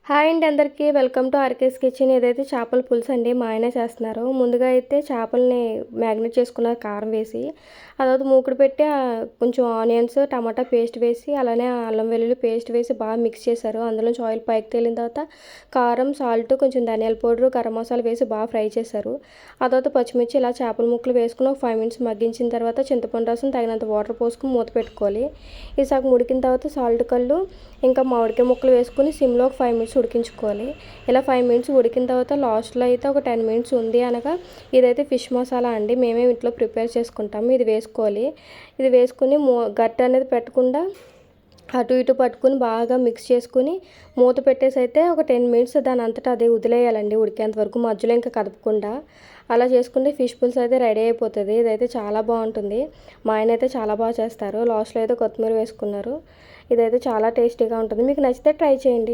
Hi అండి అందరికీ welcome to RK's kitchen. ఏదైతే చేపల పులుసు అండి మా ఆయన చేస్తున్నారు. ముందుగా అయితే చేపల్ని మ్యాగ్నేట్ చేసుకున్నారు కారం వేసి. ఆ తర్వాత మూకుడు పెట్టి కొంచెం ఆనియన్స్ టమాటా పేస్ట్ వేసి అలానే అల్లం వెల్లుల్లి పేస్ట్ వేసి బాగా మిక్స్ చేశారు. అందులోంచి ఆయిల్ పైకి తేలిన తర్వాత కారం సాల్ట్ కొంచెం ధనియాల పౌడర్ గరం మసాలా వేసి బాగా ఫ్రై చేశారు. ఆ తర్వాత పచ్చిమిర్చి ఇలా చేపల ముక్కలు వేసుకుని ఒక 5 మినిట్స్ మగ్గించిన తర్వాత చింతపండు రసం తగినంత వాటర్ పోసుకుని మూత పెట్టుకోవాలి. ఈ సగం ఉడికిన తర్వాత సాల్ట్ కళ్ళు ఇంకా మామిడికాయ ముక్కలు వేసుకుని సిమ్లో ఒక 5 మినిట్స్ ఉడికించుకోవాలి. ఇలా 5 మినిట్స్ ఉడికిన తర్వాత లాస్ట్లో అయితే ఒక 10 మినిట్స్ ఉంది అనగా ఇదైతే ఫిష్ మసాలా అండి. మేమే ఇంట్లో ప్రిపేర్ చేసుకుంటాము. ఇది వేసుకోవాలి. ఇది వేసుకుని గట్ట అనేది పెట్టకుండా అటు ఇటు పట్టుకుని బాగా మిక్స్ చేసుకుని మూత పెట్టేసి అయితే ఒక 10 మినిట్స్ దాని అంతటా అదే వదిలేయాలండి ఉడికేంత వరకు, మధ్యలో ఇంకా కదపకుండా. అలా చేసుకుంటే ఫిష్ పులుసు అయితే రెడీ అయిపోతుంది. ఇదైతే చాలా బాగుంటుంది. మా ఆయన అయితే చాలా బాగా చేస్తారు. లాస్ట్లో అయితే కొత్తిమీర వేసుకున్నారు. ఇదైతే చాలా టేస్టీగా ఉంటుంది. మీకు నచ్చితే ట్రై చేయండి.